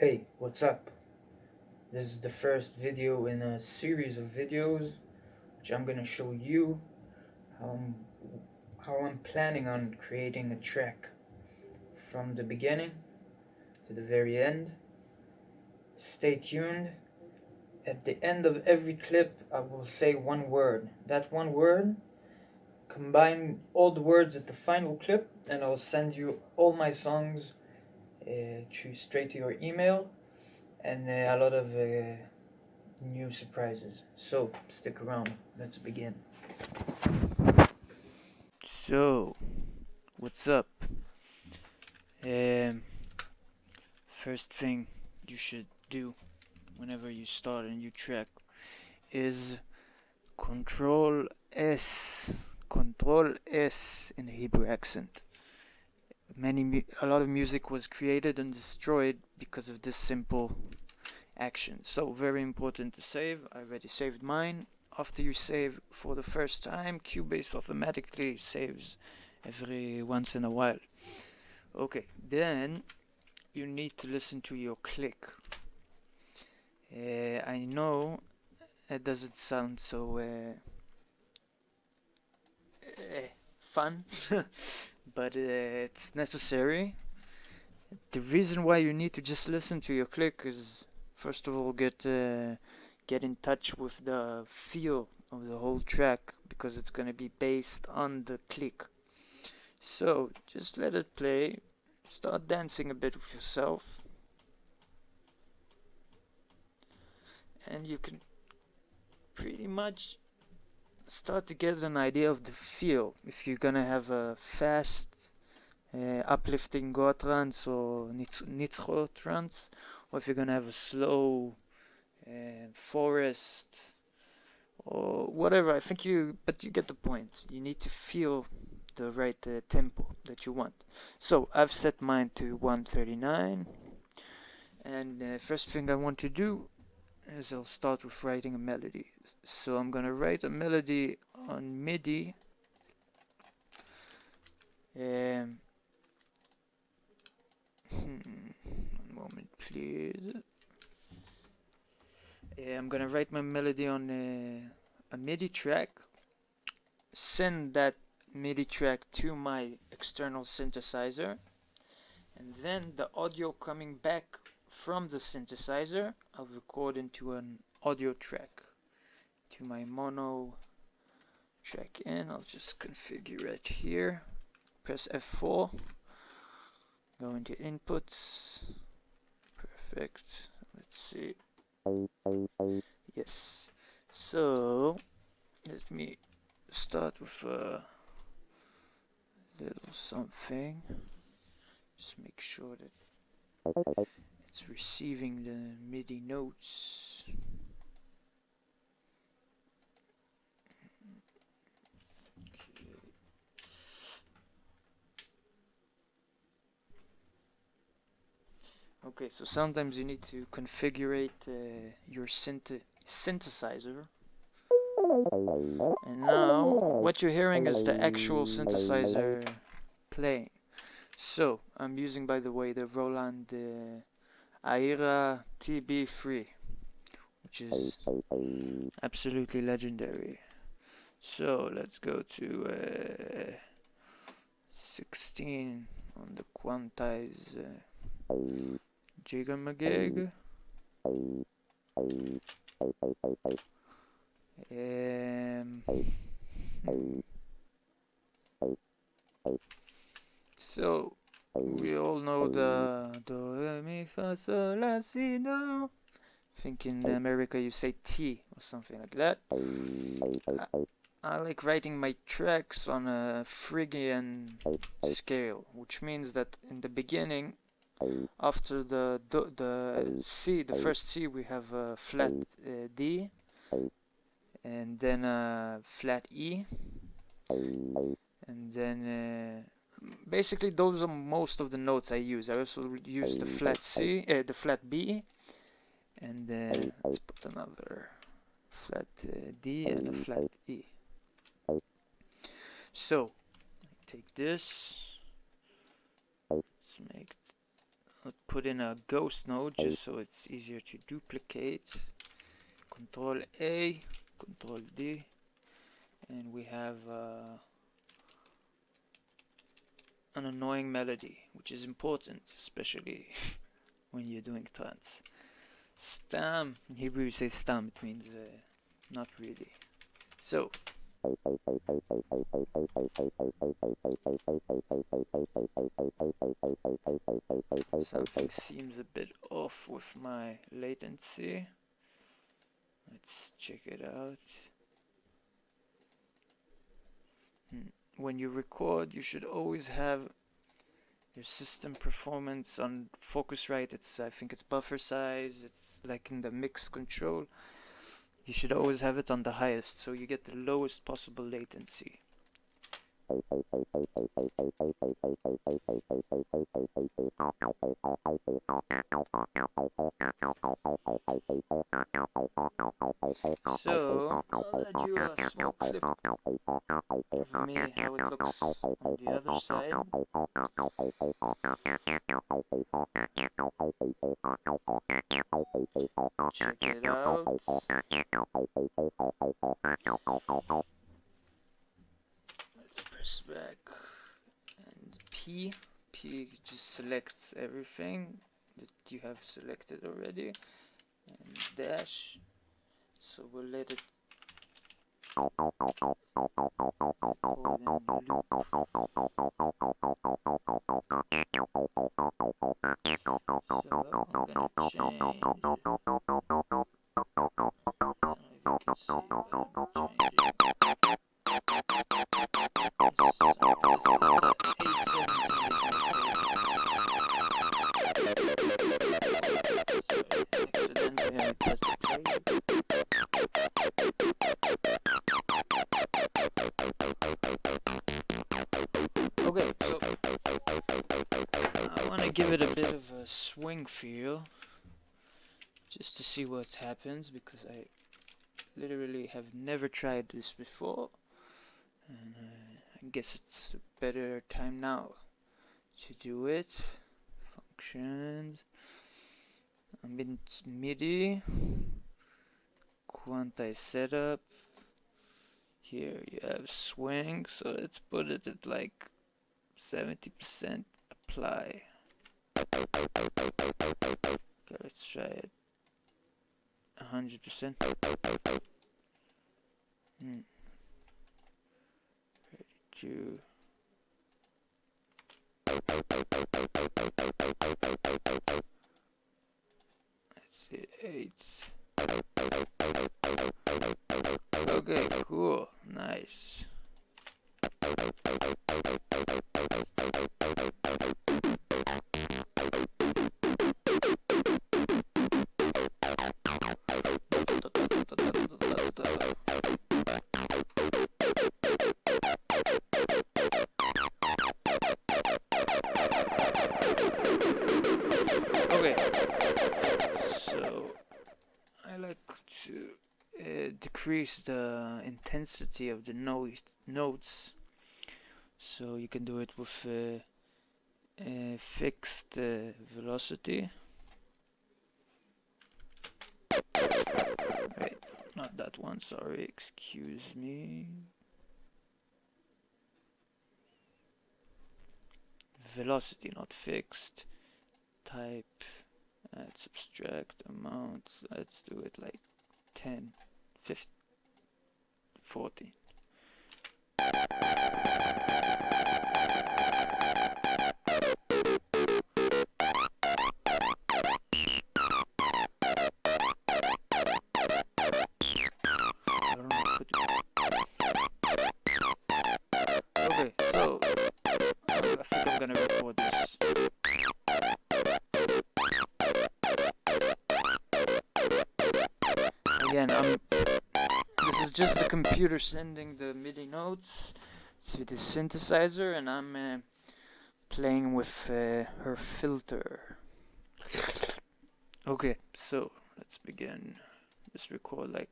Hey, what's up? This is the first video in a series of videos which I'm gonna show you how I'm, how I'm planning on creating a track from the beginning to the very end. Stay tuned. At the end of every clip I will say one word. That one word, combine all the words at the final clip, and I'll send you all my songs straight to your email, and a lot of new surprises. So stick around. Let's begin. So, what's up? Um, First thing you should do whenever you start a new track is Control S. Control S in the Hebrew accent. A lot of music was created and destroyed because of this simple action. So very important to save. I already saved mine. After you save for the first time, Cubase automatically saves every once in a while. Okay, then you need to listen to your click. I know it doesn't sound so fun, but it's necessary. The reason why you need to just listen to your click is, first of all, get in touch with the feel of the whole track, because it's going to be based on the click. So just let it play, start dancing a bit with yourself, and you can pretty much start to get an idea of the feel. If you're gonna have a fast uplifting Goa trance or Nitzcho trance, or if you're gonna have a slow forest or whatever. I think but you get the point. You need to feel the right tempo that you want. So I've set mine to 139, and first thing I want to do is I'll start with writing a melody. So I'm gonna write a melody on MIDI. One moment, please. I'm gonna write my melody on a MIDI track, send that MIDI track to my external synthesizer, and then the audio coming back from the synthesizer I'll record into an audio track to my mono track in. I'll just configure it here, press F4, go into inputs, perfect, let's see, yes. So let me start with a little something, just make sure that it's receiving the MIDI notes. Okay, so sometimes you need to configure your synthesizer. And now what you're hearing is the actual synthesizer playing. So I'm using, by the way, the Roland Liav ZiB3, which is absolutely legendary. So let's go to 16 on the quantize Jigamagig. So we all know the do re mi fa sol la si do. I think in America you say T or something like that. I like writing my tracks on a Phrygian scale, which means that in the beginning, after the C, the first C, we have a flat D, and then a flat E, and then basically those are most of the notes I use. I also use the flat C, the flat B, and let's put another flat D and a flat E. So take this, let's make put in a ghost node just so it's easier to duplicate. Control A, Control D, and we have an annoying melody, which is important, especially when you're doing trance. Stam, in Hebrew you say stam, it means not really. So, something seems a bit off with my latency. Let's check it out. When you record, you should always have your system performance on Focusrite. I think it's buffer size, it's like in the mix control. You should always have it on the highest so you get the lowest possible latency. So, I'll add you a small clip of me, how it looks on the other side. Check it out. Let's press back and P just selects everything that you have selected already, and dash, so we'll let it Okay, so I want to give it a bit of a swing feel just to see what happens, because I literally have never tried this before, and I guess it's a better time now to do it. Functions, I'm in MIDI, quantize setup. Here you have swing, so let's put it at like 70%, apply. Okay, let's try it 100%. Ready to let's hit 8. Okay, cool, nice. Okay, so I like to decrease the intensity of the notes, so you can do it with fixed velocity. Wait, not that one, sorry, excuse me. Velocity, not fixed. Type, add subtract amount, let's do it like 10, 15, 14. Okay, so I think I'm gonna record this. Again, this is just the computer sending the MIDI notes to the synthesizer, and I'm playing with her filter. Okay, so let's begin. Just record like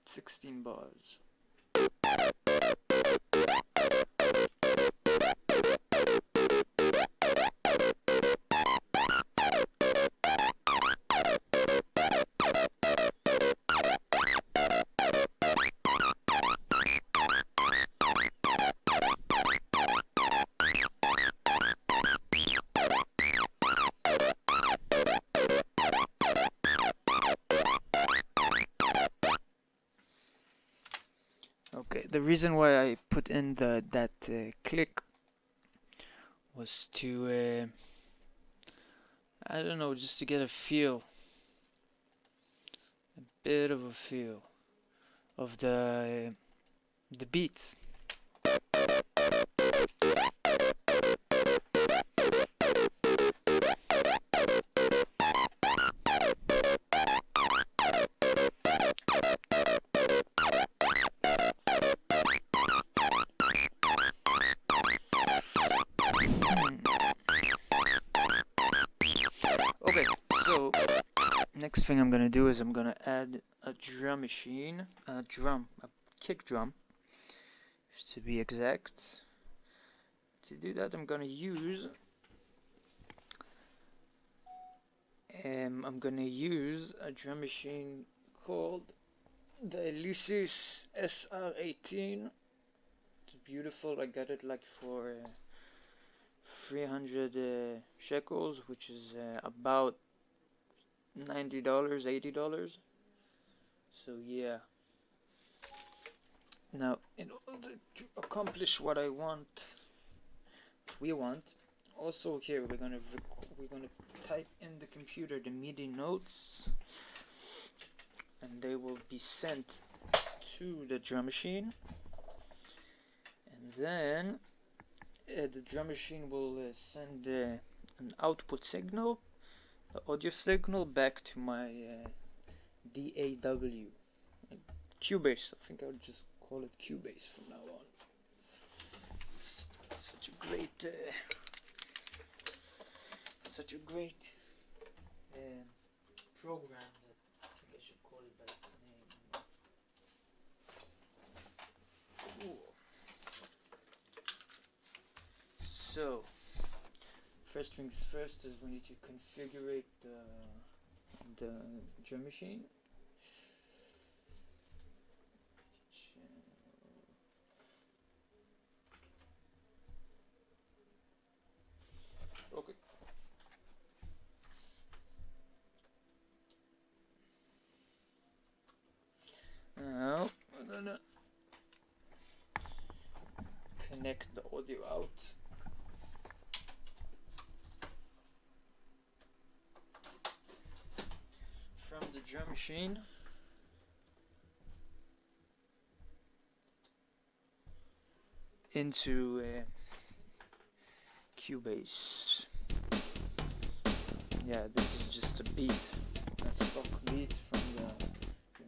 16 bars. the reason why I put in that click was to I don't know, just to get a bit of a feel of the beat. Okay, so next thing I'm gonna do is I'm gonna add a drum machine, a kick drum, to be exact. To do that, I'm gonna use a drum machine called the Liav SR18. It's beautiful. I got it like for 300 shekels, which is about $90, $80. So yeah. Now, in order to accomplish what we want, also here we're gonna type in the computer the MIDI notes, and they will be sent to the drum machine, and then the drum machine will send an output signal, the audio signal, back to my DAW, Cubase. I think I'll just call it Cubase from now on. Such a great program that I think I should call it by its name. Cool. So, first things first is we need to configure the drum machine. Okay. Now we're gonna connect the audio out. From the drum machine into Cubase. Yeah, this is just a beat, a stock beat from the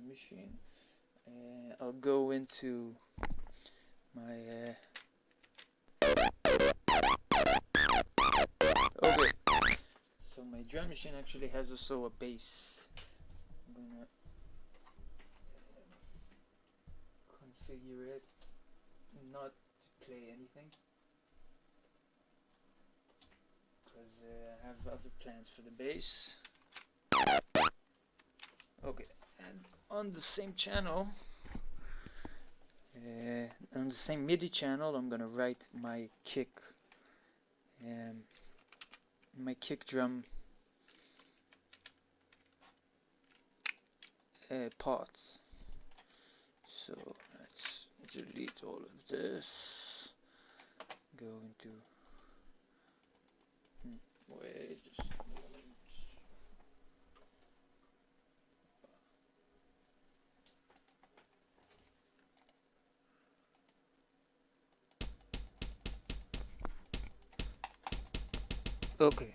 machine. I'll go into my okay. So my drum machine actually has also a bass. I'm gonna configure it not to play anything, because I have other plans for the bass. Okay, and on the same channel, on the same MIDI channel, I'm gonna write my kick drum parts. So let's delete all of this. Go into wait just a moment. Okay,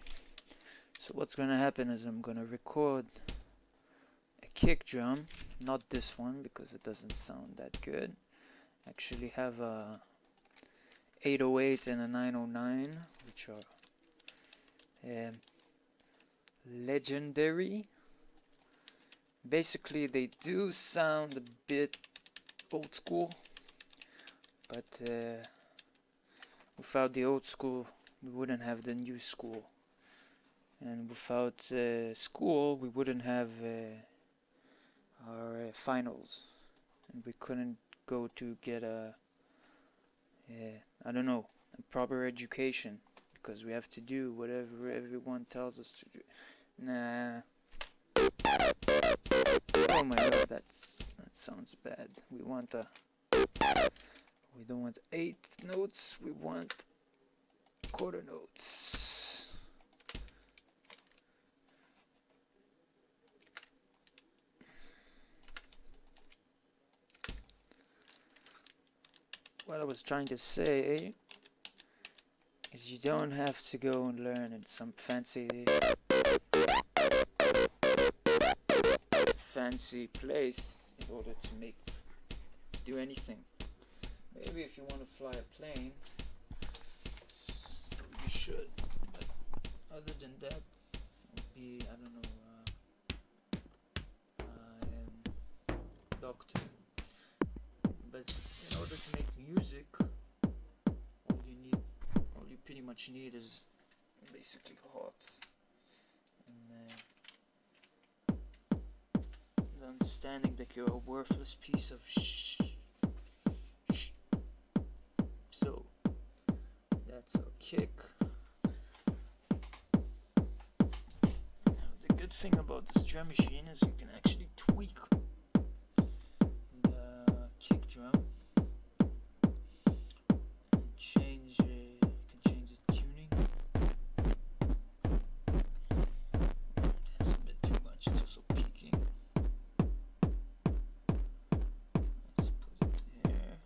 so what's gonna happen is I'm gonna record a kick drum, not this one because it doesn't sound that good. Actually have a 808 and a 909, which are legendary. Basically they do sound a bit old school, but without the old school we wouldn't have the new school, and without school we wouldn't have our finals, and we couldn't go to get a I don't know, a proper education, because we have to do whatever everyone tells us to do. Nah. Oh my god, that sounds bad. We want a We don't want 8 notes, we want quarter notes. What I was trying to say is you don't have to go and learn in some fancy place in order to do anything. Maybe if you want to fly a plane, you should, but other than that, it'll be, I don't know, doctor. But in order to make music, all you pretty much need is basically heart and the understanding that you're a worthless piece of So that's our kick. Now, the good thing about this drum machine is you can actually tweak the kick drum and change the tuning. That's a bit too much, it's also peaking. Let's put it there.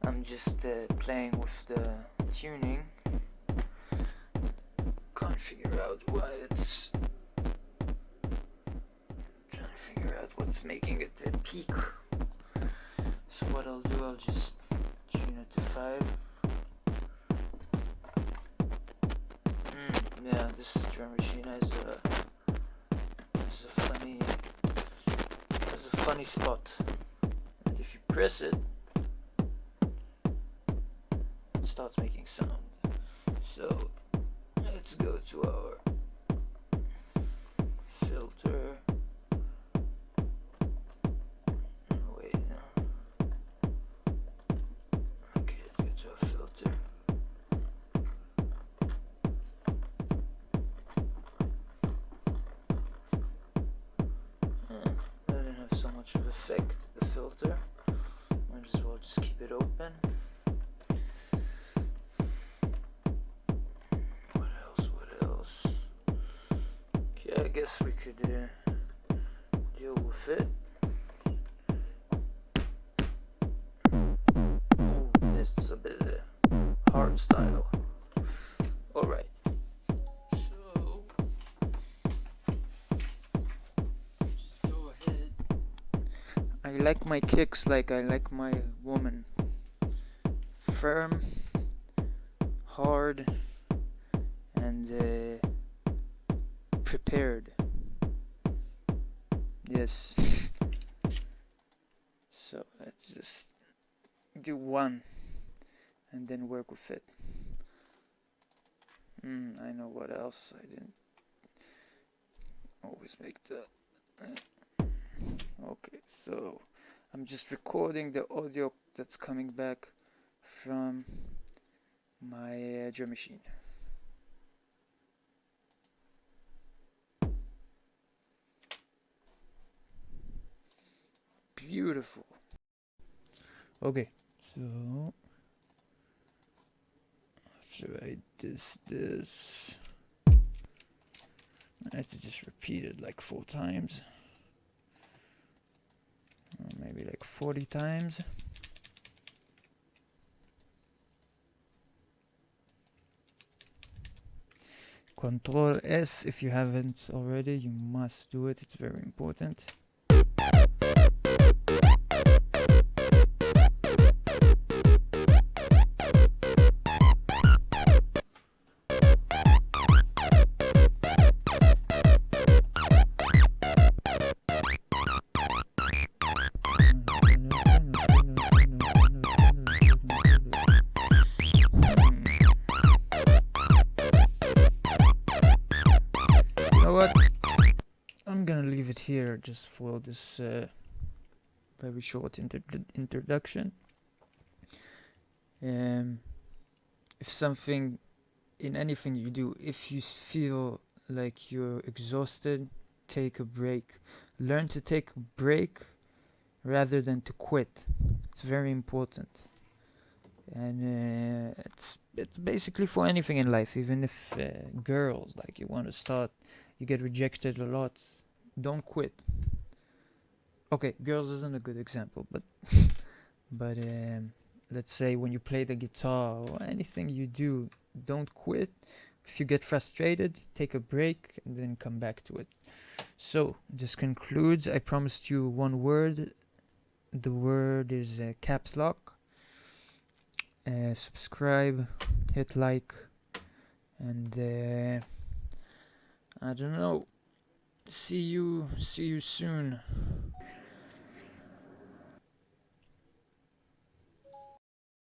I'm just playing with the tuning. Can't figure out why it's trying to figure out what's making it peak. So what I'll do, I'll just tune it to 5. Yeah, this drum machine has a funny spot, and if you press it, it starts making sound. So let's go to our filter. Wait, no. Okay, let's go to our filter. Doesn't have so much of effect, the filter. Might as well just keep it open. I guess we could deal with it. Oh, this is a bit hard style. Alright. So just go ahead. I like my kicks like I like my woman. Firm, hard, and prepared. Yes. So let's just do one and then work with it. I know what else I didn't always make the okay, so I'm just recording the audio that's coming back from my drum machine. Beautiful. Okay, so after I did this, I had to just repeat it like 4 times, or maybe like 40 times. Control S if you haven't already, you must do it, it's very important. Here just for this very short introduction, If something, in anything you do, if you feel like you're exhausted, take a break. Learn to take a break rather than to quit. It's very important. And it's basically for anything in life. Even if girls, like, you want to start, you get rejected a lot, don't quit. Okay, girls isn't a good example, but but let's say when you play the guitar or anything you do, don't quit. If you get frustrated, take a break and then come back to it. So this concludes. I promised you one word. The word is caps lock. Subscribe, hit like, and I don't know. See you soon.